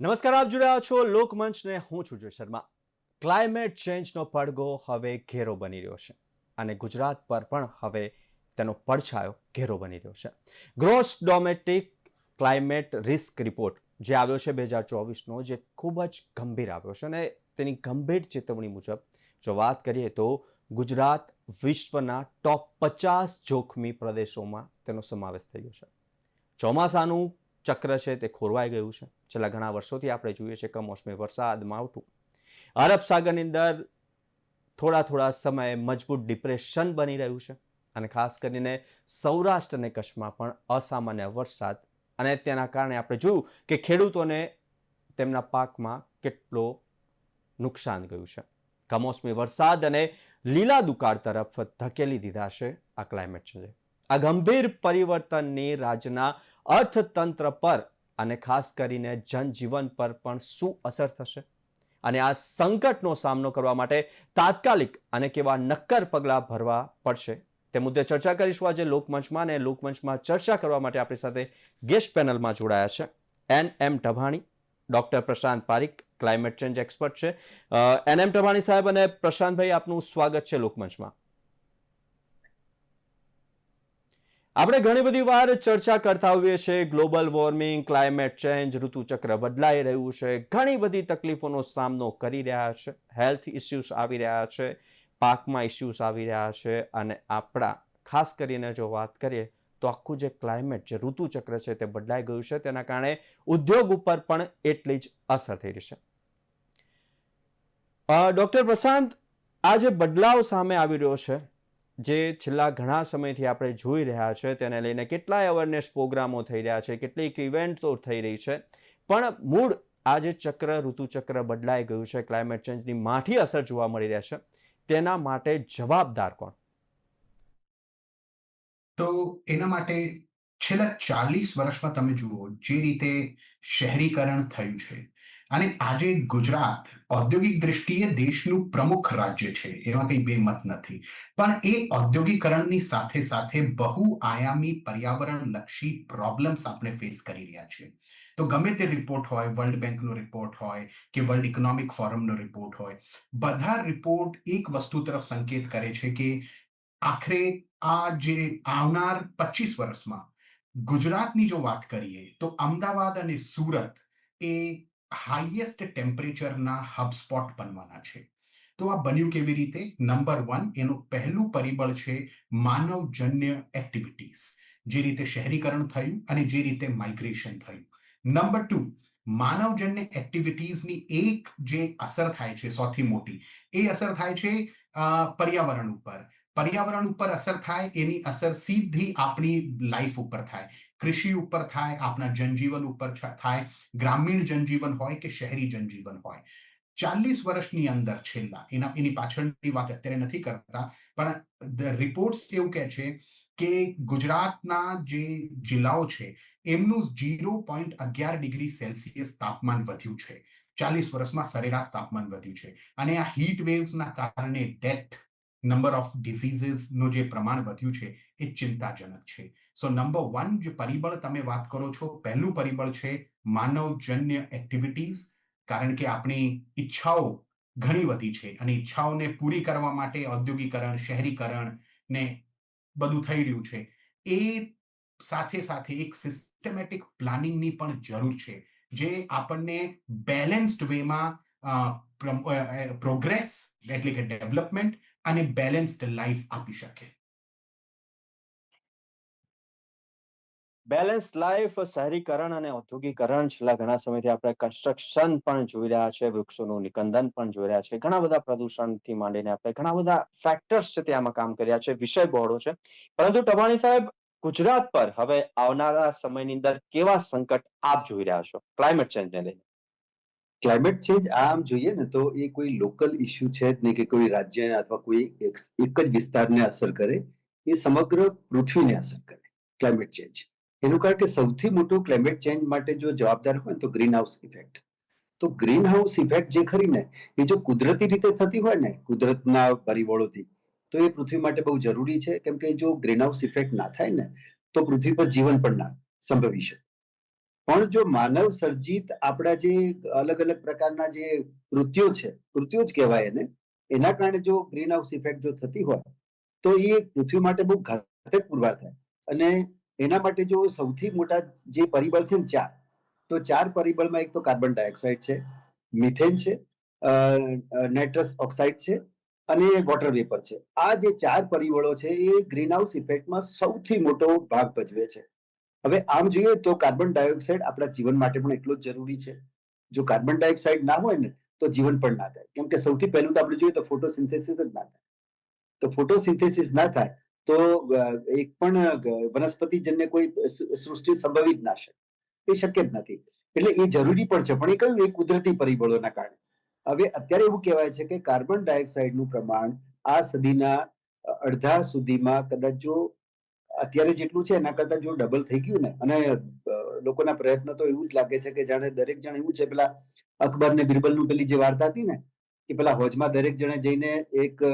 નમસ્કાર, આપ જોઈ રહ્યા છો લોકમંચ ને હું છું જય શર્મા. ક્લાઇમેટ ચેન્જનો પડઘો હવે ઘેરો બની રહ્યો છે અને ગુજરાત પર પણ હવે તેનો પડછાયો ઘેરો બની રહ્યો છે. Gross domestic climate risk report જે આવ્યો છે 2024નો, જે ખૂબ જ ગંભીર આવ્યો છે અને તેની ગંભીર ચેતવણી મુજબ જો વાત કરીએ તો ગુજરાત વિશ્વના ટોપ 50 જોખમી પ્રદેશોમાં તેનો સમાવેશ થયો છે. ચોમાસાનું ચક્ર છે તે ખોરવાઈ ગયું છે. છેલ્લા ઘણા વર્ષોથી આપણે જોઈએ છીએ કમોસમી વરસાદ, માવઠું, અરબ સાગરની અંદર થોડા સમયે મજબૂત ડિપ્રેશન બની રહ્યું છે અને ખાસ કરીને સૌરાષ્ટ્ર અને કચ્છમાં પણ અસામાન્ય વરસાદ, અને તેના કારણે આપણે જોયું કે ખેડૂતોને તેમના પાકમાં કેટલો નુકસાન ગયું છે. કમોસમી વરસાદ અને લીલા દુકાળ તરફ ધકેલી દીધા છે આ ક્લાઇમેટ ચેન્જે. આ ગંભીર પરિવર્તનની રાજ્યના અર્થતંત્ર પર અને ખાસ કરીને જનજીવન પર પણ શું અસર થશે, અને આ સંકટનો સામનો કરવા માટે તાત્કાલિક અને કેવા નક્કર પગલાં ભરવા પડશે, તે મુદ્દે ચર્ચા કરીશું આજે લોકમંચમાં. અને લોકમંચમાં ચર્ચા કરવા માટે આપણી સાથે ગેસ્ટ પેનલમાં જોડાયા છે NM ટભાણી, ડોક્ટર પ્રશાંત પારીખ, ક્લાઇમેટ ચેન્જ એક્સપર્ટ છે. NM ટભાણી સાહેબ અને પ્રશાંતભાઈ, આપનું સ્વાગત છે લોકમંચમાં. આપણે ઘણી બધી વાર ચર્ચા કરતા હોઈએ છીએ ગ્લોબલ વોર્મિંગ, ક્લાઇમેટ ચેન્જ, ઋતુચક્ર બદલાઈ રહ્યું છે, ઘણી બધી તકલીફોનો સામનો કરી રહ્યા છે, હેલ્થ ઇસ્યુઝ આવી રહ્યા છે, પાકમાં ઇસ્યુઝ આવી રહ્યા છે, અને આપણા ખાસ કરીને જો વાત કરીએ તો આખું જે ક્લાઇમેટ, જે ઋતુચક્ર છે તે બદલાઈ ગયું છે. તેના કારણે ઉદ્યોગ ઉપર પણ એટલી જ અસર થઈ રહી છે. ડોક્ટર પ્રશાંત, આ જે બદલાવ સામે આવી રહ્યો છે, જે છેલ્લા ઘણા સમયથી આપણે જોઈ રહ્યા છે, તેને લઈને કેટલાય અવેરનેસ પ્રોગ્રામો થઈ રહ્યા છે, કેટલીક ઇવેન્ટો થઈ રહી છે, પણ મૂળ આ જે ચક્ર, ઋતુચક્ર બદલાઈ ગયું છે, ક્લાઇમેટ ચેન્જની માઠી અસર જોવા મળી રહી છે, તેના માટે જવાબદાર કોણ? તો એના માટે છેલ્લા 40 વર્ષમાં તમે જુઓ જે રીતે શહેરીકરણ થયું છે, અને આજે ગુજરાત ઔદ્યોગિક દ્રષ્ટિએ દેશનું પ્રમુખ રાજ્ય છે, એમાં કંઈ બેમત નથી. પણ એ ઔદ્યોગિકરણની સાથે સાથે બહુઆયામી પર્યાવરણલક્ષી પ્રોબ્લેમ્સ આપણે ફેસ કરી રહ્યા છે. તો ગમે તે રિપોર્ટ હોય, વર્લ્ડ બેંકનો રિપોર્ટ હોય કે વર્લ્ડ ઇકોનોમિક ફોરમનો રિપોર્ટ હોય, બધા રિપોર્ટ એક વસ્તુ તરફ સંકેત કરે છે કે આખરે આ જે આવનાર 25 વર્ષમાં ગુજરાતની જો વાત કરીએ તો અમદાવાદ અને સુરત એ હાઈએસ્ટ ટેમ્પરેચરના હબસ્પોટ બનવાના છે. તો આ બન્યું કેવી રીતે? નંબર 1, એનું પહેલું પરિબળ છે માનવજન્ય એક્ટિવિટીઝ, જે રીતે શહેરીકરણ થયું અને જે રીતે માઇગ્રેશન થયું. નંબર 2, માનવજન્ય એક્ટિવિટીઝની એક જે અસર થાય છે સૌથી મોટી, એ અસર થાય છે પર્યાવરણ ઉપર. પર્યાવરણ ઉપર અસર થાય, એની અસર સીધી આપણી લાઈફ ઉપર થાય, કૃષિ ઉપર થાય, આપણા જનજીવન ઉપર થાય, ગ્રામીણ જનજીવન હોય કે શહેરી જનજીવન હોય. 40 વર્ષની અંદર છેલ્લા એની પાછળની વાત અત્યારે નથી કરતા, પણ રિપોર્ટ્સ એવું કહે છે કે ગુજરાતના જે જિલ્લાઓ છે એમનું 0.11 ડિગ્રી સેલ્સિયસ તાપમાન વધ્યું છે. 40 વર્ષમાં સરેરાશ તાપમાન વધ્યું છે, અને આ હીટ વેવ્સના કારણે ડેથ, નંબર ઓફ ડિસીઝીસનું જે પ્રમાણ વધ્યું છે એ ચિંતાજનક છે. સો નંબર 1 જે પરિબળ તમે વાત કરો છો, પહેલું પરિબળ છે માનવજન્ય એક્ટિવિટીઝ, કારણ કે આપણી ઈચ્છાઓ ઘણી વધી છે અને ઈચ્છાઓને પૂરી કરવા માટે ઔદ્યોગિકરણ, શહેરીકરણ ને બધું થઈ રહ્યું છે. એ સાથે સાથે એક સિસ્ટમેટિક પ્લાનિંગની પણ જરૂર છે, જે આપણને બેલેન્સ્ડ વેમાં પ્રોગ્રેસ એટલે કે ડેવલપમેન્ટ અને બેલેન્સ્ડ લાઈફ આપી શકે. બેલેન્સ લાઈફ, શહેરીકરણ અને ઔદ્યોગિકરણ, છેલ્લા ઘણા સમયથી આપણે કન્સ્ટ્રક્શન પણ જોઈ રહ્યા છે, વૃક્ષોનું નિકંદન પણ જોઈ રહ્યા છે, ઘણા બધા પ્રદૂષણથી માંડીને આપણે ઘણા બધા ફેક્ટર્સ છે તેમાં કામ કર્યા છે, વિષય બહોળો છે. પરંતુ ટવાણી સાહેબ, ગુજરાત પર હવે આવનારા સમયની અંદર કેવા સંકટ આપ જોઈ રહ્યા છો ક્લાઇમેટ ચેન્જને લઈને? ક્લાઇમેટ ચેન્જ આમ જોઈએ ને તો એ કોઈ લોકલ ઇશ્યુ છે જ નહીં કે કોઈ રાજ્ય અથવા કોઈ એક જ વિસ્તારને અસર કરે. એ સમગ્ર પૃથ્વીને અસર કરે ક્લાઇમેટ ચેન્જ. એનું કારણ કે સૌથી મોટું ક્લાઇમેટ ચેન્જ માટે જો જવાબદાર હોય તો ગ્રીન હાઉસ ઇફેક્ટ. તો ગ્રીન હાઉસ ઇફેક્ટ જે ખરી ને, એ જો કુદરતી રીતે થતી હોય ને, કુદરતના પરિબળોથી, તો એ પૃથ્વી માટે બહુ જરૂરી છે. કેમ કે જો ગ્રીન હાઉસ ઇફેક્ટ ના થાય ને તો પૃથ્વી પર જીવન પણ ના સંભવી શકે. પણ જો માનવ સર્જિત આપણા જે અલગ અલગ પ્રકારના જે કૃત્યો જ કહેવાય એને, એના કારણે જો ગ્રીન હાઉસ ઇફેક્ટ જો થતી હોય તો એ પૃથ્વી માટે બહુ ઘાતક પુરવાર થાય. અને એના માટે જો સૌથી મોટા જે પરિબળ છે ને તો 4 પરિબળમાં એક તો કાર્બન ડાયોક્સાઇડ છે, મિથેન છે, નાઇટ્રસ ઓક્સાઇડ છે અને વોટર વેપર છે. આ જે 4 પરિબળો છે એ ગ્રીન હાઉસ ઇફેક્ટમાં સૌથી મોટો ભાગ ભજવે છે. હવે આમ જોઈએ તો કાર્બન ડાયોક્સાઇડ આપણા જીવન માટે પણ એટલો જ જરૂરી છે. જો કાર્બન ડાયોક્સાઇડ ના હોય ને તો જીવન પણ ના થાય, કેમ કે સૌથી પહેલું તો આપણે જોઈએ તો ફોટોસિન્થેસિસ જ ના થાય. તો ફોટોસિન્થેસિસ ના થાય તો એક પણ વનસ્પતિજન્ય કોઈ સૃષ્ટિ સંભવિત ના શકે, એ શક્ય જ નથી. એટલે એ જરૂરી પણ છે, પણ એ કયું, એ કુદરતી પરિબળોના કારણે. હવે અત્યારે એવું કહેવાય છે કે કાર્બન ડાયોક્સાઇડનું પ્રમાણ આ સદીના અડધા સુધીમાં કદાચ જો અત્યારે જેટલું છે એના કરતા જો ડબલ થઈ ગયું ને, અને લોકોના પ્રયત્ન તો એવું જ લાગે છે કે જાણે દરેક જણ એવું છે, પેલા અકબર ને બિરબલનું પેલી જે વાર્તા હતી ને કે પેલા હોજમાં દરેક જણે જઈને એક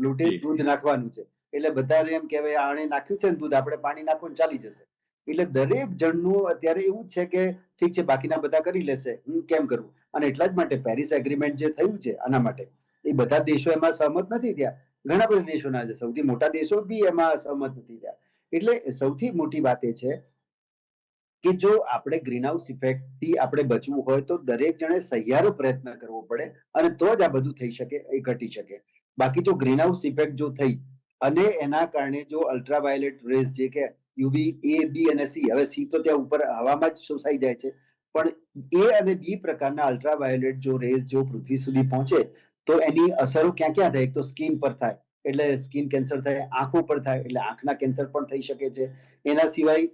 લોટે દૂધ નાખવાનું છે, એટલે બધાને એમ કહેવાય આણે નાખ્યું છે ને દૂધ, આપણે પાણી નાખવું ચાલી જશે. એટલે દરેક જણનું અત્યારે એવું જ છે કે ઠીક છે બાકીના બધા કરી લેશે, હું કેમ કરું. અને એટલા જ માટે પેરિસ એગ્રીમેન્ટ જે થયું છે આના માટે, એ બધા દેશો એમાં સહમત નથી થયા. ઘણા બધા દેશોના છે, સૌથી મોટા દેશો બી એમાં સહમત નથી થયા. એટલે સૌથી મોટી વાત એ છે કે જો આપણે ગ્રીન હાઉસ ઇફેક્ટ થી આપણે બચવું હોય તો દરેક જણે સહિયારો પ્રયત્ન કરવો પડે, અને તો જ આ બધું થઈ શકે, એ ઘટી શકે. બાકી જો ગ્રીન હાઉસ ઇફેક્ટ જો થઈ અને એના કારણે જો અલ્ટ્રાવાયોલેટ રેઝ જે કે યુવી એ, બી અને સી, હવે સી તો ત્યાં ઉપર હવામાં જ શોષાઈ જાય છે, પણ એ અને બી પ્રકારના અલ્ટ્રાવાયોલેટ જો રેઝ જો પૃથ્વી સુધી પહોંચે તો એની અસરો ક્યાં ક્યાં થાય, તો સ્કિન પર થાય એટલે સ્કિન કેન્સર થાય, આંખો પર થાય એટલે આંખના કેન્સર પણ થઈ શકે છે. એના સિવાય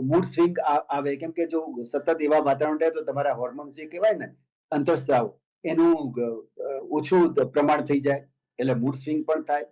મૂડ સ્વિંગ આવે, કેમ કે જો સતત એવા વાતાવરણ રહે તો તમારા હોર્મોન્સ જે કહેવાય ને અંતઃસ્ત્રાવ, એનું ઓછું પ્રમાણ થઈ જાય એટલે મૂડ સ્વિંગ પણ થાય.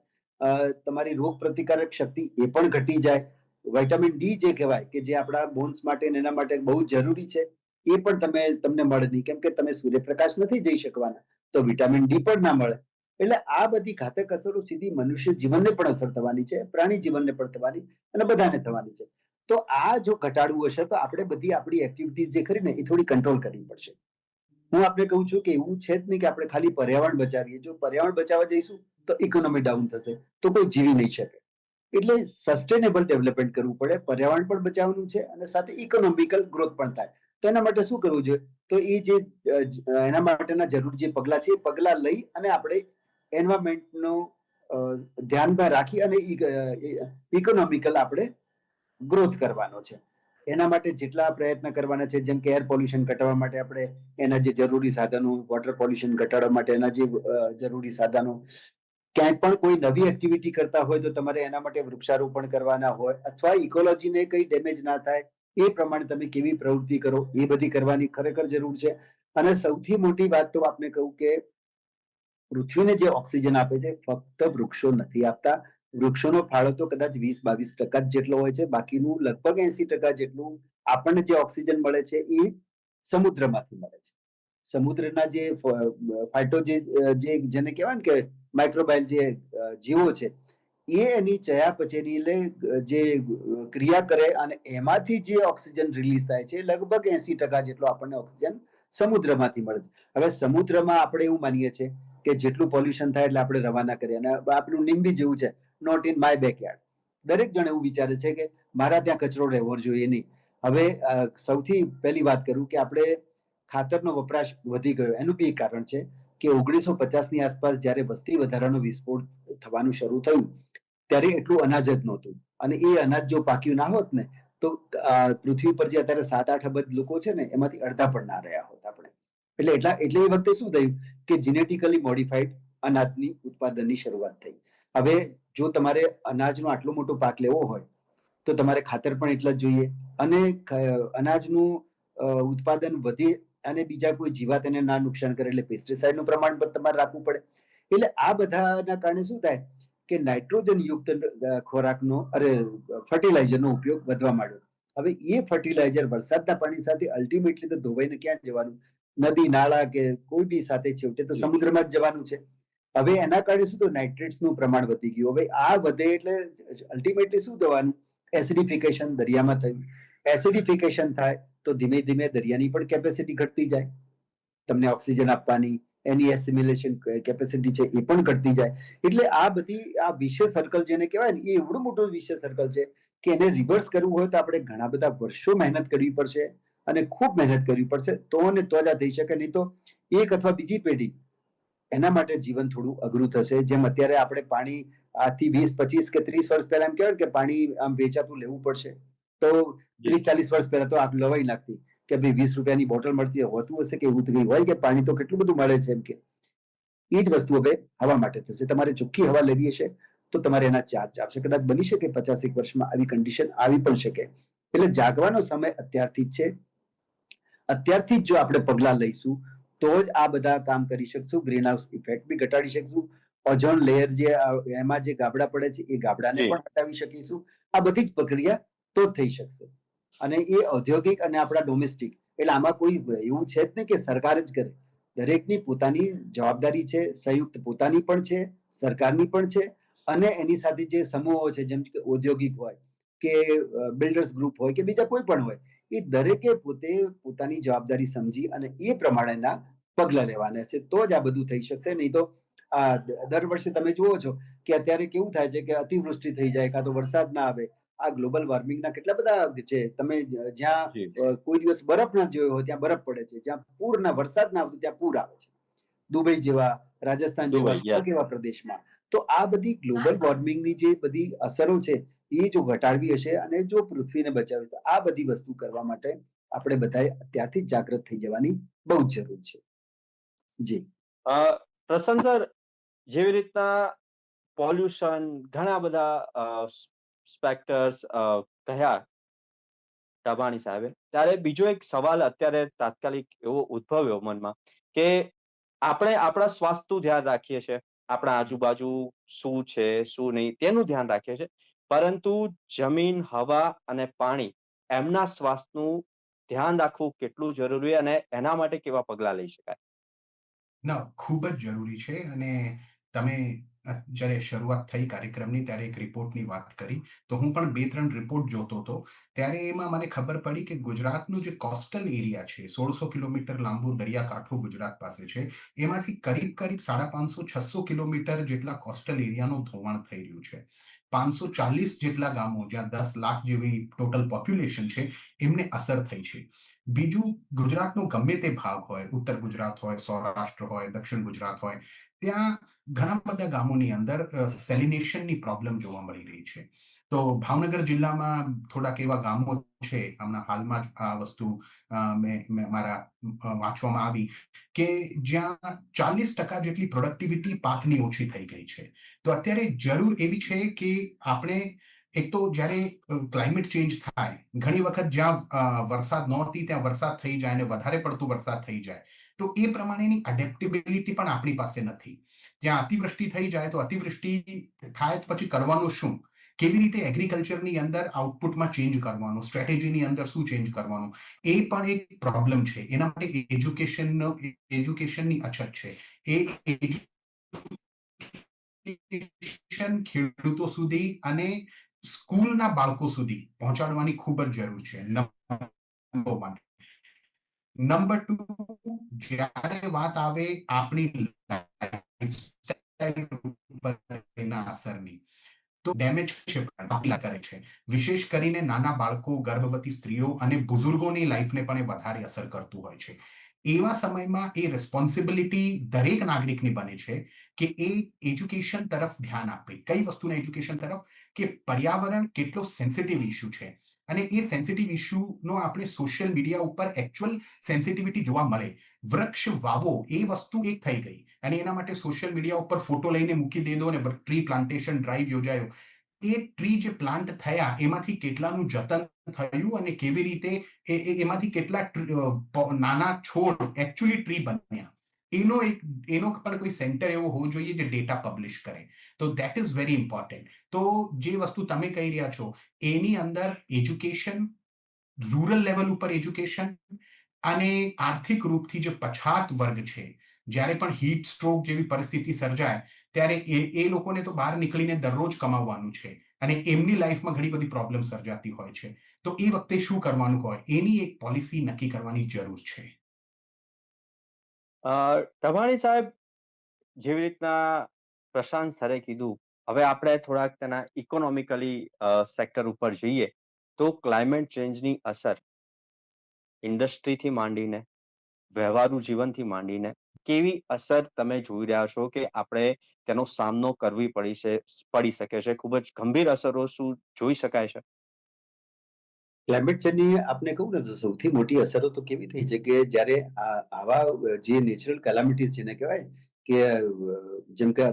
તમારી રોગ પ્રતિકારક શક્તિ એ પણ ઘટી જાય. વિટામિન ડી જે કહેવાય કે જે આપણા બોન્સ માટે એના માટે બહુ જરૂરી છે, એ પણ તમને મળે નહીં, કેમ કે તમે સૂર્યપ્રકાશ નથી જઈ શકવાના, તો વિટામિન ડી પણ ના મળે. એટલે આ બધી ઘાતક અસરો સીધી મનુષ્ય જીવનને પણ અસર થવાની છે, પ્રાણી જીવનને પણ થવાની, અને બધાને થવાની છે. તો આ જો ઘટાડવું હશે તો આપણે બધી આપણી એક્ટિવિટીઝ જે કરીને એ થોડી કંટ્રોલ કરવી પડશે. હું આપને કહું છું કે એવું છે જ નહીં કે આપણે ખાલી પર્યાવરણ બચાવીએ. જો પર્યાવરણ બચાવવા જઈશું તો ઇકોનોમી ડાઉન થશે, તો કોઈ જીવી નહીં શકે. એટલે સસ્ટેનેબલ ડેવલપમેન્ટ કરવું પડે, પર્યાવરણ પણ બચાવવાનું છે અને સાથે ઇકોનોમિકલ ગ્રોથ પણ થાય. તો એના માટે શું કરવું જોઈએ, તો એ જે એના માટેના જરૂર જે પગલાં છે એ પગલાં લઈ અને આપણે એન્વાયરમેન્ટનું ધ્યાનમાં રાખી અને ઇકોનોમિકલ આપણે ગ્રોથ કરવાનો છે. એના માટે જેટલા પ્રયત્ન કરવાના છે, જેમ કે એર પોલ્યુશન ઘટાડવા માટે આપણે એના જે જરૂરી સાધનો, વોટર પોલ્યુશન ઘટાડવા માટે એના જે જરૂરી સાધનો, ક્યાંય પણ કોઈ નવી એક્ટિવિટી કરતા હોય તો તમારે એના માટે વૃક્ષારોપણ કરવાના હોય, અથવા ઇકોલોજીને કઈ ડેમેજ ના થાય એ પ્રમાણે તમે કેવી પ્રવૃત્તિ કરો, એ બધી કરવાની ખરેખર જરૂર છે. અને સૌથી મોટી વાત તો આપને કહું કે પૃથ્વીને જે ઓક્સિજન આપે છે ફક્ત વૃક્ષો નથી આપતા. વૃક્ષોનો ફાળો તો કદાચ 20-22% જેટલો હોય છે, બાકીનું લગભગ 80% જેટલું આપણને જે ઓક્સિજન મળે છે એ સમુદ્રમાંથી મળે છે. સમુદ્રના જે ફાઇટો જેને કહેવાય ને કે માઇક્રોબાયલ જે જીવો છે, એ એની ચયાપચયની જે ક્રિયા કરે અને એમાંથી જે ઓક્સિજન રિલીઝ થાય છે લગભગ 80% જેટલો આપણને ઓક્સિજન સમુદ્રમાંથી મળે છે. હવે સમુદ્રમાં આપણે એવું માનીએ છીએ કે જેટલું પોલ્યુશન થાય એટલે આપણે રવાના કરીએ, અને આપણું નિમ્બી જેવું છે, નોટ ઇન માય બેકયાર્ડ. દરેક જણ એવું વિચારે છે કે મારા ત્યાં કચરો રહેવો જોઈએ નહીં. હવે સૌથી પહેલી વાત કરું કે આપણે ખાતરનો વપરાશ વધી ગયો, એનું બી એક કારણ છે કે 1950ની આસપાસ જ્યારે વસ્તી વધારાનો વિસ્ફોટ થવાનું શરૂ થયું ત્યારે એટલું અનાજ જ નહોતું, અને એ અનાજ જો પાક્યું ના હોત ને તો પૃથ્વી પર જે અત્યારે 7-8 અબજ લોકો છે ને એમાંથી અડધા પણ ના રહ્યા હોત આપણે. એટલે એ વખતે શું થયું કે જીનેટિકલી મોડિફાઈડ અનાજની ઉત્પાદનની શરૂઆત થઈ. હવે જો તમારે અનાજનો આટલો મોટો પાક લેવો હોય તો તમારે ખાતર પણ એટલા જ જોઈએ, અને અનાજનું ઉત્પાદન વધે અને બીજા કોઈ જીવાત એને ના નુકસાન કરે એટલે પેસ્ટિસાઇડનું પ્રમાણ પણ તમારે રાખવું પડે. એટલે આ બધાના કારણે શું થાય કે નાઇટ્રોજન યુક્ત ખોરાકનો ફર્ટિલાઇઝરનો ઉપયોગ વધવા માંડ્યો. હવે એ ફર્ટિલાઇઝર વરસાદના પાણી સાથે અલ્ટિમેટલી તો ધોવાઈને ક્યાં જવાનું, નદી નાળા કે કોઈ બી સાથે છેવટે તો સમુદ્રમાં જ જવાનું છે. હવે એના કારણે શું, તો નાઇટ્રેટ્સનું પ્રમાણ વધી ગયું. હવે આ વધે એટલે અલ્ટિમેટલી શું થવાનું, એસિડિફિકેશન દરિયામાં થયું, એસિડિફિકેશન થાય તો ધીમે ધીમે દરિયાની પણ કેપેસિટી ઘટતી જાય, તમને ઓક્સિજન આપવાની એની એસિમિલેશન કેપેસિટી છે એ પણ ઘટતી જાય. એટલે આ બધી આ વિશેષ સર્કલ જેને કહેવાય ને, એ એવડું મોટું વિશેષ સર્કલ છે કે એને રિવર્સ કરવું હોય તો આપણે ઘણા બધા વર્ષો મહેનત કરવી પડશે અને ખૂબ મહેનત કરવી પડશે, તો ને તો જ આ થઈ શકે. નહીં તો એક અથવા બીજી પેઢી એના માટે જીવન થોડું અઘરું થશે. જેમ અત્યારે આપણે પાણી આજથી 20, 25 કે 30 વર્ષ પહેલા એમ કહેવાય કે પાણી આમ વેચાતું લેવું પડશે, તો 30, 40 વર્ષ પહેલા તો આ લવાઈ નાખતી કે ભાઈ 20 રૂપિયાની બોટલ મળતી હોતું હશે કે એવું તો કંઈ હોય કે પાણી તો કેટલું બધું મળે છે એમ કે. એ જ વસ્તુ હવે હવા માટે થશે. તમારે ચોખ્ખી હવા લેવી હશે તો તમારે એના ચાર્જ આવશે. કદાચ બની શકે 50 વર્ષમાં આવી કન્ડિશન આવી પણ શકે. એટલે જાગવાનો સમય અત્યારથી જ છે. અત્યારથી જ જો આપણે પગલા લઈશું તો જ આ બધા કામ કરી શકશું. ગ્રીન હાઉસ ઇફેક્ટ બી ઘટાડી શકશું. ઓઝોન લેયર જે એમાં જે ગાબડા પડે છે એ ગાબડાને પણ હટાવી શકીશું. આ બધી જ પ્રક્રિયા તો જ થઈ શકશે. અને એ ઔદ્યોગિક અને આપણા ડોમેસ્ટિક, એટલે આમાં કોઈ એવું છે જ નહીં કે સરકાર જ કરે. દરેકની પોતાની જવાબદારી છે, સંયુક્ત પોતાની પણ છે, સરકારની પણ છે, અને એની સાથે જે સમૂહો છે જેમ કે ઔદ્યોગિક હોય કે બિલ્ડર્સ ગ્રુપ હોય કે બીજા કોઈ પણ હોય, એ દરેકે પોતે પોતાની જવાબદારી સમજી અને એ પ્રમાણેના પગલા લેવાના છે, તો જ આ બધું થઈ શકશે. નહીં તો આ દર વર્ષે તમે જુઓ છો કે અત્યારે કેવું થાય છે કે અતિવૃષ્ટિ થઈ જાય કાં તો વરસાદ ના આવે. આ ગ્લોબલ વોર્મિંગના કેટલા બધા છે. તમે જ્યાં કોઈ દિવસ બરફ ના જોયો હોય ત્યાં બરફ પડે છે, જ્યાં પૂર ના વરસાદ ના આવતો ત્યાં પૂર આવે છે. દુબઈ જેવા, રાજસ્થાન જેવા એવા પ્રદેશમાં. તો આ બધી ગ્લોબલ વોર્મિંગની જે બધી અસરો છે એ જો ઘટાડવી હશે અને જો પૃથ્વીને બચાવવી, તો આ બધી વસ્તુ કરવા માટે આપણે બધાએ અત્યારથી જ જાગૃત થઈ જવાની બહુ જ જરૂર છે. જી પ્રસન્ન સર, જેવી રીતના પોલ્યુશન, ઘણા બધા સ્પેક્ટર્સ કહ્યા ટાબાણી સાહેબે, ત્યારે બીજો એક સવાલ અત્યારે તાત્કાલિક એવો ઉદ્ભવ્યો મનમાં કે આપણે આપણા સ્વાસ્થ્યનું ધ્યાન રાખીએ છીએ, આપણા આજુબાજુ શું છે શું નહીં તેનું ધ્યાન રાખીએ છીએ, પરંતુ જમીન, હવા અને પાણી, એમના સ્વાસ્થ્યનું ધ્યાન રાખવું કેટલું જરૂરી અને એના માટે કેવા પગલાં લઈ શકાય? ના, ખૂબ જ જરૂરી છે. અને તમે જ્યારે શરૂઆત થઈ કાર્યક્રમની ત્યારે એક રિપોર્ટની વાત કરી, તો હું પણ 2-3 રિપોર્ટ જોતો હતો. ત્યારે એમાં મને ખબર પડી કે ગુજરાતનું જે કોસ્ટલ એરિયા છે, 1600 કિલોમીટર લાંબુ દરિયાકાંઠો ગુજરાત પાસે છે, એમાંથી કરીબ 550-600 કિલોમીટર જેટલા કોસ્ટલ એરિયાનું ધોવાણ થઈ રહ્યું છે. 540 જેટલા ગામો, જ્યાં 10 લાખ જેવી ટોટલ પોપ્યુલેશન છે, એમને અસર થઈ છે. બીજું, ગુજરાતનો ગમે તે ભાગ હોય, ઉત્તર ગુજરાત હોય, સૌરાષ્ટ્ર હોય, દક્ષિણ ગુજરાત હોય, ત્યાં ઘણા બધા ગામોની અંદર સેલિનેશનની પ્રોબ્લેમ જોવા મળી રહી છે. તો ભાવનગર જિલ્લામાં થોડાક એવા ગામો છે, હમણાં હાલમાં જ આ વસ્તુ મારા વાંચવામાં આવી કે જ્યાં 40% જેટલી પ્રોડક્ટિવિટી પાકની ઓછી થઈ ગઈ છે. તો અત્યારે જરૂર એવી છે કે આપણે એક તો જ્યારે ક્લાઇમેટ ચેન્જ થાય, ઘણી વખત જ્યાં વરસાદ નહોતી ત્યાં વરસાદ થઈ જાય અને વધારે પડતું વરસાદ થઈ જાય, તો એ પ્રમાણેની એડેપ્ટેબિલિટી પણ આપણી પાસે નથી. ત્યાં અતિવૃષ્ટિ થઈ જાય તો અતિવૃષ્ટિ થાય તો પછી કરવાનું શું? કેવી રીતે એગ્રીકલ્ચરની અંદર આઉટપુટમાં ચેન્જ કરવાનું, સ્ટ્રેટેજીની અંદર શું ચેન્જ કરવાનું, એ પણ એક પ્રોબ્લેમ છે. એના માટે એજ્યુકેશનની અછત છે. એ એજ્યુકેશન ખેડૂતો સુધી અને સ્કૂલના બાળકો સુધી પહોંચાડવાની ખૂબ જ જરૂર છે. નંબર 1. નંબર 2, જ્યારે વાત આવે આપણી લાઇફસ્ટાઇલ ઉપર એના અસરની, તો ડેમેજ કરે છે. વિશેષ કરીને નાના બાળકો, ગર્ભવતી સ્ત્રીઓ અને બુઝુર્ગોની લાઈફને પણ એ વધારે અસર કરતું હોય છે. એવા સમયમાં એ રિસ્પોન્સિબિલિટી દરેક નાગરિકની બને છે કે એ એજ્યુકેશન તરફ ધ્યાન આપે. કઈ વસ્તુના એજ્યુકેશન તરફ? કે પર્યાવરણ કેટલો સેન્સિટિવ ઇસ્યુ છે અને એ સેન્સિટિવ ઇસ્યુનો આપણે સોશિયલ મીડિયા ઉપર એકચ્યુઅલ સેન્સિટિવિટી જોવા મળે. વૃક્ષ વાવો એ વસ્તુ એક થઈ ગઈ અને એના માટે સોશિયલ મીડિયા ઉપર ફોટો લઈને મૂકી દે દો અને ટ્રી પ્લાન્ટેશન ડ્રાઈવ યોજાયો. એ ટ્રી જે પ્લાન્ટ થયા એમાંથી કેટલાનું જતન થયું અને કેવી રીતે એમાંથી કેટલા નાના છોડ એકચ્યુઅલી ટ્રી બન્યા, એનો પણ કોઈ સેન્ટર એવો હોવો જોઈએ જે ડેટા પબ્લિશ કરે. તો ધેટ ઇઝ વેરી ઇમ્પોર્ટન્ટ. તો જે વસ્તુ તમે કહી રહ્યા છો એની અંદર એજ્યુકેશન, રૂરલ લેવલ ઉપર એજ્યુકેશન, અને આર્થિક રૂપથી જે પછાત વર્ગ છે, જ્યારે પણ હીટ સ્ટ્રોક જેવી પરિસ્થિતિ સર્જાય ત્યારે એ લોકોને તો બહાર નીકળીને દરરોજ કમાવવાનું છે અને એમની લાઈફમાં ઘણી બધી પ્રોબ્લેમ સર્જાતી હોય છે. તો એ વખતે શું કરવાનું હોય એની એક પોલિસી નક્કી કરવાની જરૂર છે. તમારી સાહેબ, જેવી રીતના પ્રશાંત સરે કીધું, હવે આપણે થોડાક તેના ઇકોનોમિકલી સેક્ટર ઉપર જઈએ તો ક્લાઇમેટ ચેન્જની અસર ઇન્ડસ્ટ્રીથી માંડીને વ્યવહારુ જીવનથી માંડીને કેવી અસર તમે જોઈ રહ્યા છો કે આપણે તેનો સામનો પડી શકે છે? ખૂબ જ ગંભીર અસરો શું જોઈ શકાય છે? ક્લાઇમેટ ચેન્જની આપને કહું ને તો સૌથી મોટી અસરો તો કેવી થઈ છે કે જ્યારે આવા જે નેચરલ કેલામિટીઝ જેને કહેવાય કે જેમ કે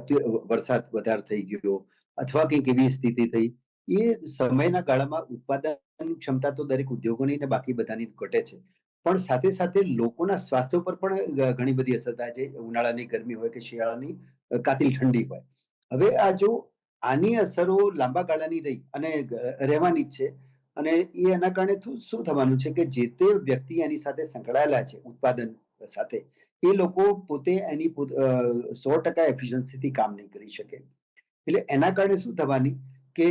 વરસાદ વધારે થઈ ગયો અથવા કંઈક એવી સ્થિતિ થઈ, એ સમયના ગાળામાં ઉત્પાદન ક્ષમતા તો દરેક ઉદ્યોગોની ને બાકી બધાની ઘટે છે. પણ સાથે સાથે લોકોના સ્વાસ્થ્ય ઉપર પણ ઘણી બધી અસર થાય છે. ઉનાળાની ગરમી હોય કે શિયાળાની કાતિલ ઠંડી હોય. હવે આ જો આની અસરો લાંબા ગાળાની રહી અને રહેવાની જ છે. અને એ એના કારણે શું થવાનું છે કે જે તે વ્યક્તિ એની સાથે સંકળાયેલા છે ઉત્પાદન સાથે, એ લોકો પોતે એની 100% એફિશિયન્સીથી કામ નહીં કરી શકે. એટલે એના કારણે શું થવાની કે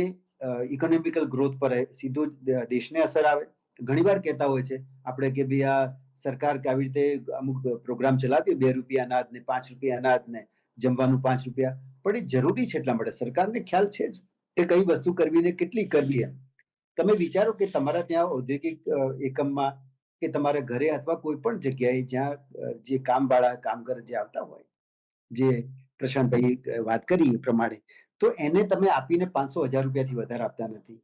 ઇકોનોમિકલ ગ્રોથ પર સીધો દેશને અસર આવે. ઘણીવાર કહેતા હોય છે આપણે કે ભાઈ આ સરકાર કે આવી રીતે અમુક પ્રોગ્રામ ચલાવતી હોય, ₹2 અનાજ ને ₹5 અનાજ ને જમવાનું ₹5, પણ એ જરૂરી છે એટલા માટે સરકારને ખ્યાલ છે જ કે કઈ વસ્તુ કરવી ને કેટલી કરવી એમ. તમે વિચારો કે તમારા ત્યાં ઔદ્યોગિક એકમમાં કે તમારા ઘરે અથવા કોઈ પણ જગ્યાએ જ્યાં જે કામવાળા કામગર જે આવતા હોય, જે પ્રશાંતભાઈ વાત કરી એ પ્રમાણે, તો એને તમે આપીને 500,000 રૂપિયાથી વધારે આપતા નથી.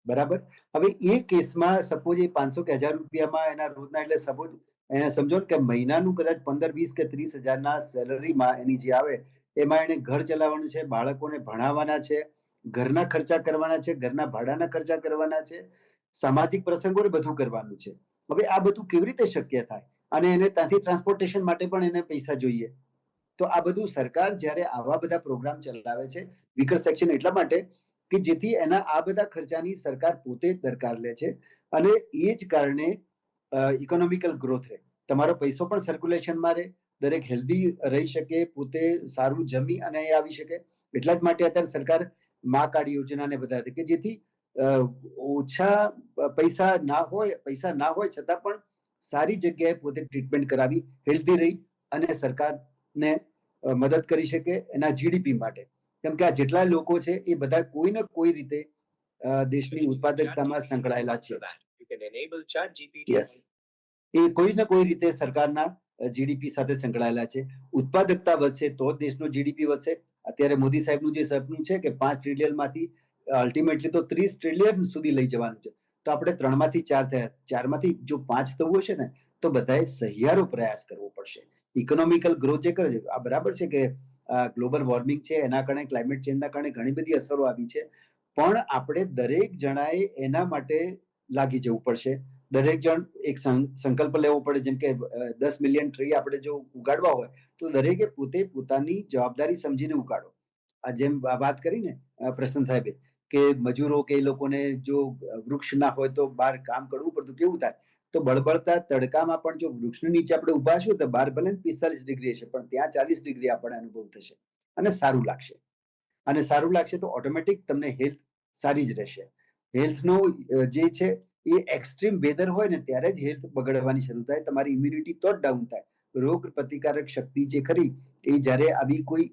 બરાબર? હવે એ કેસમાં સપોઝ એ 500 કે 1,000 રૂપિયામાં એના રોજના, એટલે સપોઝ સમજો ને કે મહિનાનું કદાચ 15, 20 કે 30,000ના સેલરીમાં એની જે આવે એમાં એને ઘર ચલાવવાનું છે, બાળકોને ભણાવવાના છે, ઘરના ખર્ચા કરવાના છે, ઘરના ભાડાના ખર્ચા કરવાના છે, સામાજિક પ્રસંગોને બધું કરવાનું છે. હવે આ બધું કેવી રીતે શક્ય થાય? અને એને ત્યાંથી ટ્રાન્સપોર્ટેશન માટે પણ એને પૈસા જોઈએ. તો આ બધું સરકાર જ્યારે આવા બધા પ્રોગ્રામ ચલાવે છે, વીકર સેક્શન એટલા માટે કે જેથી એના આ બધા ખર્ચાની સરકાર પોતે જ દરકાર લે છે અને એ જ કારણે ઇકોનોમિકલ ગ્રોથ રહે. તમારો પૈસો પણ સર્ક્યુલેશનમાં રહે, દરેક હેલ્ધી રહી શકે, પોતે સારું જમી અને આવી શકે. એટલા જ માટે અત્યારે સરકાર મા કાર્ડ યોજનાને બધા કે જેથી ઓછા પૈસા ના હોય છતાં પણ સારી જગ્યાએ પોતે ટ્રીટમેન્ટ કરાવી, હેલ્ધી રહી અને સરકારને મદદ કરી શકે એના જીડીપી માટે. કેમ કે આ જેટલા લોકો છે એ બધા કોઈ ને કોઈ રીતે દેશની ઉત્પાદકતામાં સંકળાયેલા છે. યસ, એ કોઈ ને કોઈ રીતે સરકારના જીડીપી સાથે સંકળાયેલા છે. ઉત્પાદકતા વધશે તો જ દેશનો જીડીપી વધશે. અત્યારે મોદી સાહેબનું જે સપનું છે કે 5 ટ્રિલિયનમાંથી અલ્ટિમેટલી તો 30 ટ્રિલિયન સુધી લઈ જવાનું છે. તો આપણે 3માંથી 4 થયા, 4માંથી જો 5 થવું હશે ને તો બધાએ સહિયારો પ્રયાસ કરવો પડશે. ઇકોનોમિકલ ગ્રોથ જે કરે છે આ બરાબર છે કે ગ્લોબલ વોર્મિંગ છે, એના કારણે ક્લાઇમેટ ચેન્જના કારણે ઘણી બધી અસરો આવી છે, પણ આપણે દરેક જણાએ એના માટે લાગી જવું પડશે. દરેક જણ એક સંકલ્પ લેવો પડે. જેમ કે 10 મિલિયન ટ્રી આપણે જો ઉગાડવા હોય તો દરેકે પોતે પોતાની જવાબદારી સમજીને ઉગાડો. આ જેમ વાત કરી ને પ્રસન્ન સાહેબે કે મજૂરો કે એ લોકોને જો વૃક્ષ ના હોય તો બહાર કામ કરવું પડતું, કેવું થાય? તો બળબળતા તડકામાં પણ જો વૃક્ષની નીચે આપણે ઉભા હશું તો બહાર ભલે 45 ડિગ્રી હશે પણ ત્યાં 40 ડિગ્રી આપણને અનુભવ થશે અને સારું લાગશે. અને સારું લાગશે તો ઓટોમેટિક તમને હેલ્થ સારી જ રહેશે. હેલ્થનો જે છે એ એક્સ્ટ્રીમ વેધર હોય ને ત્યારે જ હેલ્થ બગડવાની શરૂ થાય, તમારી ઇમ્યુનિટી તો જ ડાઉન થાય. રોગ પ્રતિકારક શક્તિ જે ખરી એ જ્યારે આવી કોઈ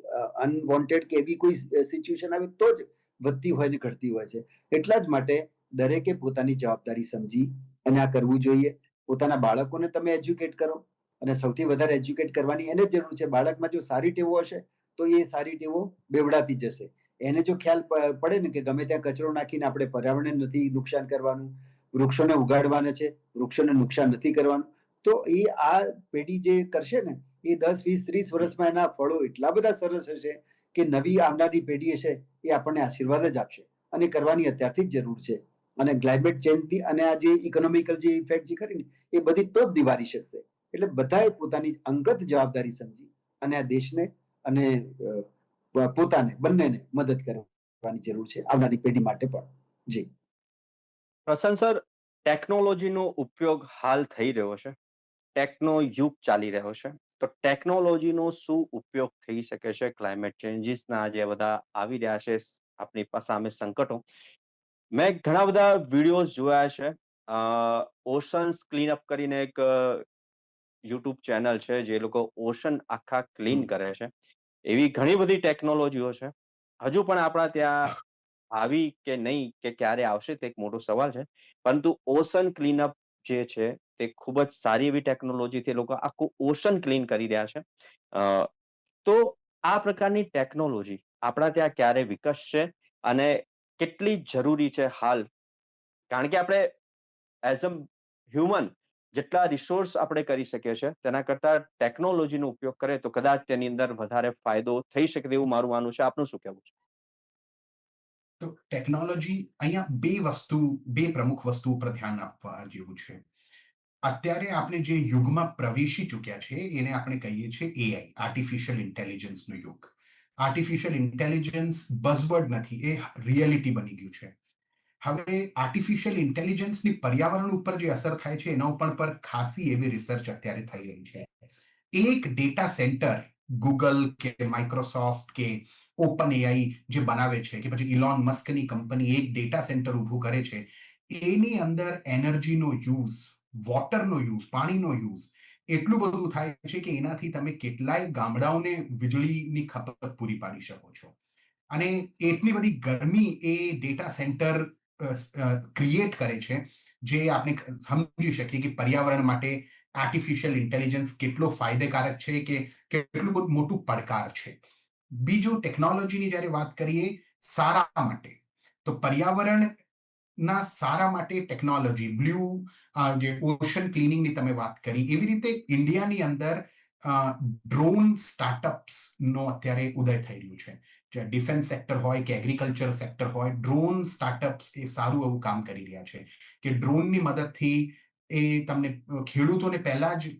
અનવોન્ટેડ કે એવી કોઈ સિચ્યુએશન આવે તો જ વધતી હોય ને ઘટતી હોય છે. એટલા જ માટે દરેકે પોતાની જવાબદારી સમજી અને આ કરવું જોઈએ. પોતાના બાળકોને તમે એજ્યુકેટ કરો અને સૌથી વધારે એજ્યુકેટ કરવાની એને જ જરૂર છે. બાળકમાં જો સારી ટેવો હશે તો એ સારી ટેવો બેવડાતી જશે. એને જો ખ્યાલ પડે ને કે ગમે ત્યાં કચરો નાખીને આપણે પર્યાવરણને નથી નુકસાન કરવાનું, વૃક્ષોને ઉગાડવાના છે, વૃક્ષોને નુકસાન નથી કરવાનું, તો એ આ પેઢી જે કરશે ને એ 10, 20, 30 વર્ષમાં એના ફળો એટલા બધા સરસ હશે કે નવી આવનારી પેઢી હશે એ આપણને આશીર્વાદ જ આપશે. અને કરવાની અત્યારથી જ જરૂર છે. અને ક્લાઇમેટ ચેન્જથી અને આ જે ઇકોનોમિકલ જે ઇફેક્ટ જે ખરી ને એ બધી તો જ નિવારી શકશે. એટલે બધાએ પોતાની અંગત જવાબદારી સમજી અને આ દેશને અને પોતાને બંનેને મદદ કરવાની જરૂર છે આવનારી પેઢી માટે પણ. જી પ્રશાંત સર, ટેકનોલોજીનો ઉપયોગ હાલ થઈ રહ્યો છે, ટેકનો યુગ ચાલી રહ્યો છે, તો ટેકનોલોજીનો શું ઉપયોગ થઈ શકે છે ક્લાઇમેટ ચેન્જીસના જે બધા આવી રહ્યા છે આપણી સામે સંકટો? મેં ઘણા બધા વિડીયોઝ જોયા છે ઓશન્સ ક્લીનઅપ કરીને એક યુટ્યુબ ચેનલ છે જે લોકો ઓશન આખા ક્લીન કરે છે. એવી ઘણી બધી ટેકનોલોજીઓ છે. હજુ પણ આપણા ત્યાં આવી કે નહીં કે ક્યારે આવશે તે એક મોટો સવાલ છે. પરંતુ ઓશન ક્લીનઅપ જે છે તે ખૂબ જ સારી એવી ટેકનોલોજીથી એ લોકો આખું ઓશન ક્લીન કરી રહ્યા છે. અ, તો આ પ્રકારની ટેકનોલોજી આપણા ત્યાં ક્યારે વિકસશે અને કેટલી જરૂરી છે હાલ? કારણ કે આપણે એઝ અ હ્યુમન જેટલા રિસોર્સ આપણે કરી શકીએ છીએ તેના કરતાં ટેકનોલોજીનો ઉપયોગ કરે તો કદાચ તેની અંદર વધારે ફાયદો થઈ શકે તેવું મારું માનવું છે. આપનું શું કહેવું છે? તો ટેકનોલોજી અહીંયા બે પ્રમુખ વસ્તુ ઉપર ધ્યાન આપવા જેવું છે. અત્યારે આપણે જે યુગમાં પ્રવેશી ચૂક્યા છે એને આપણે કહીએ છીએ એઆઈ, આર્ટિફિશિયલ ઇન્ટેલિજન્સનો યુગ. આર્ટિફિશિયલ ઇન્ટેલિજન્સ બઝવર્ડ નથી, એ રિયાલિટી બની ગયું છે. હવે આર્ટિફિશિયલ ઇન્ટેલિજન્સની પર્યાવરણ ઉપર જે અસર થાય છે એના ઉપર પર ખાસી એવી રિસર્ચ અત્યારે થઈ રહી છે. એક ડેટા સેન્ટર ગૂગલ કે માઇક્રોસોફ્ટ કે ઓપન એઆઈ જે બનાવે છે કે પછી ઇલોન મસ્કની કંપની એક ડેટા સેન્ટર ઊભું કરે છે, એની અંદર એનર્જીનો યુઝ, વોટરનો યુઝ, પાણીનો યુઝ એટલું બધું થાય છે કે એનાથી તમે કેટલાય ગામડાઓને વીજળીની ખપત પૂરી પાડી શકો છો. અને એટલી બધી ગરમી એ ડેટા સેન્ટર ક્રિએટ કરે છે જે આપણે સમજી શકીએ કે પર્યાવરણ માટે આર્ટિફિશિયલ ઇન્ટેલિજન્સ કેટલો ફાયદેકારક છે કે કેટલું બધું મોટું પડકાર છે. બીજું, ટેકનોલોજીની જ્યારે વાત કરીએ સારા માટે, તો પર્યાવરણના સારા માટે ટેકનોલોજી, જે ઓશન ક્લીનિંગની તમે વાત કરી, એવી રીતે ઇન્ડિયાની અંદર ડ્રોન સ્ટાર્ટઅપ્સનો અત્યારે ઉદય થઈ રહ્યું છે. ડિફેન્સ સેક્ટર હોય કે એગ્રીકલ્ચર સેક્ટર હોય, ડ્રોન સ્ટાર્ટઅપ્સ એ સારું એવું કામ કરી રહ્યા છે કે ડ્રોનની મદદથી એ તમને ખેડૂતોને પહેલા જ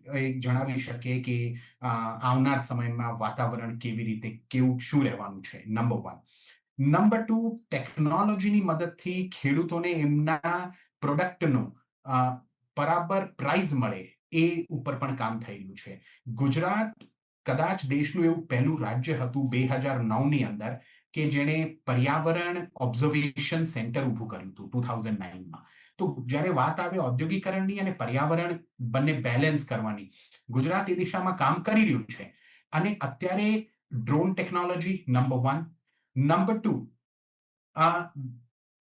જણાવી શકે કે આવનાર સમયમાં વાતાવરણ કેવી રીતે શું રહેવાનું છે. નંબર 1. નંબર 2, ટેકનોલોજીની મદદથી ખેડૂતોને એમના પ્રોડક્ટનો બરાબર પ્રાઇઝ મળે એ ઉપર પણ કામ થઈ રહ્યું છે. ગુજરાત કદાચ દેશનું એવું પહેલું રાજ્ય હતું 2009ની અંદર કે જેણે પર્યાવરણ ઓબ્ઝર્વેશન સેન્ટર ઊભું કર્યું હતું 2009માં. તો જ્યારે વાત આવે ઔદ્યોગિકરણની અને પર્યાવરણ બંને બેલેન્સ કરવાની, ગુજરાત એ દિશામાં કામ કરી રહ્યું છે. અને અત્યારે drone technology number 1. Number 2,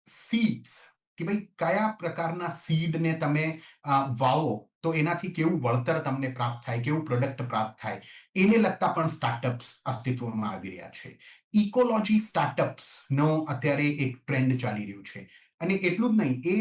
seeds, કે ભાઈ કયા પ્રકારના સીડને તમે વાવો તો એનાથી કેવું વળતર તમને પ્રાપ્ત થાય, કેવું પ્રોડક્ટ પ્રાપ્ત થાય, એને લગતા પણ સ્ટાર્ટઅપ્સ અસ્તિત્વમાં આવી રહ્યા છે. ઇકોલોજી સ્ટાર્ટઅપ્સનો અત્યારે એક ટ્રેન્ડ ચાલી રહ્યું છે. અને એટલું જ નહીં, એ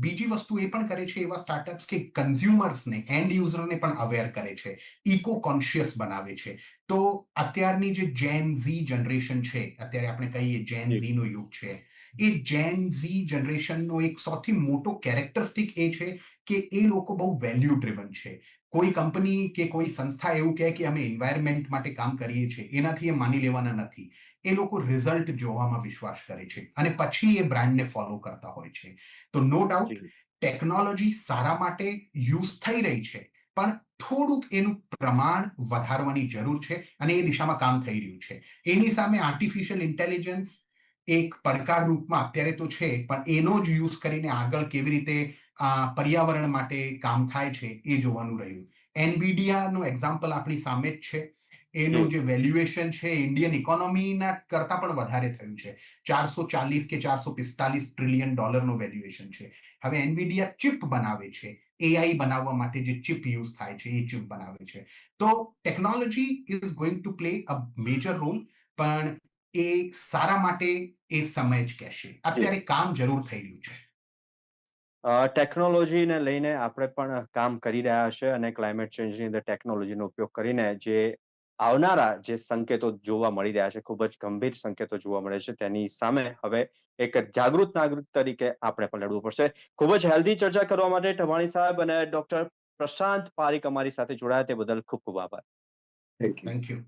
બીજી વસ્તુ એ પણ કરે છે એવા સ્ટાર્ટઅપ્સ કે કન્ઝ્યુમર્સને, એન્ડ યુઝરને પણ અવેર કરે છે, ઇકો કોન્શિયસ બનાવે છે. તો અત્યારની જે જેન ઝી જનરેશન છે, અત્યારે આપણે કહીએ જેન ઝી નો યુગ છે, એ જેન ઝી જનરેશનનો એક સૌથી મોટો કેરેક્ટરિસ્ટિક એ છે કે એ લોકો બહુ વેલ્યુ ડ્રિવન છે. કોઈ કંપની કે કોઈ સંસ્થા એવું કહે કે અમે એન્વાયરમેન્ટ માટે કામ કરીએ છીએ, એનાથી એ માની લેવાના નથી. એ લોકો રિઝલ્ટ જોવામાં વિશ્વાસ કરે છે અને પછી એ બ્રાન્ડને ફોલો કરતા હોય છે. તો નો ડાઉટ ટેકનોલોજી સારા માટે યુઝ થઈ રહી છે, પણ થોડુંક એનું પ્રમાણ વધારવાની જરૂર છે અને એ દિશામાં કામ થઈ રહ્યું છે. એની સામે આર્ટિફિશિયલ ઇન્ટેલિજન્સ એક પડકાર રૂપમાં અત્યારે તો છે, પણ એનો જ યુઝ કરીને આગળ કેવી રીતે પર્યાવરણ માટે કામ થાય છે એ જોવાનું રહ્યું. એનવીડિયાનો એક્ઝામ્પલ આપણી સામે જ છે. એનું જે વેલ્યુએશન છે ઇન્ડિયન ઇકોનોમીના કરતા પણ વધારે થયું છે. 440 કે 445 ટ્રિલિયન ડોલરનો વેલ્યુએશન છે. હવે એનવીડિયા ચિપ બનાવે છે, એઆઈ બનાવવા માટે જે ચિપ યુઝ થાય છે એ ચિપ બનાવે છે. તો technology is going to play a major role, પણ એ સારા માટે એ સમય જ કહેશે. અત્યારે કામ જરૂર થઈ રહ્યું છે. ટેકનોલોજીને લઈને આપણે પણ કામ કરી રહ્યા છે અને ક્લાઇમેટ ચેન્જની અંદર ટેકનોલોજીનો ઉપયોગ કરીને જે આવનારા જે સંકેતો જોવા મળી રહ્યા છે, ખૂબ જ ગંભીર સંકેતો જોવા મળે છે, તેની સામે હવે એક જાગૃત નાગરિક તરીકે આપણે પણ લડવું પડશે. ખૂબ જ હેલ્ધી ચર્ચા કરવા માટે ટવાણી સાહેબ અને ડોક્ટર પ્રશાંત પારીક અમારી સાથે જોડાયા તે બદલ ખૂબ ખૂબ આભાર. Thank you.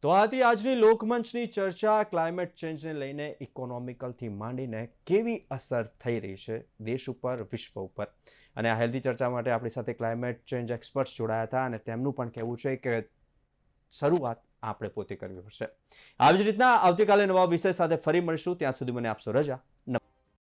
તો આથી આજની લોકમંચની ચર્ચા ક્લાઇમેટ ચેન્જને લઈને ઇકોનોમિકલથી માંડીને કેવી અસર થઈ રહી છે દેશ ઉપર, વિશ્વ ઉપર. અને આ હેલ્ધી ચર્ચા માટે આપણી સાથે ક્લાઇમેટ ચેન્જ એક્સપર્ટ્સ જોડાયા હતા અને તેમનું પણ કહેવું છે કે શરૂઆત આપણે પોતે કરવી પડશે. આવી જ રીતના આવતીકાલે નવા વિષય સાથે ફરી મળીશું. ત્યાં સુધી મને આપશો રજા.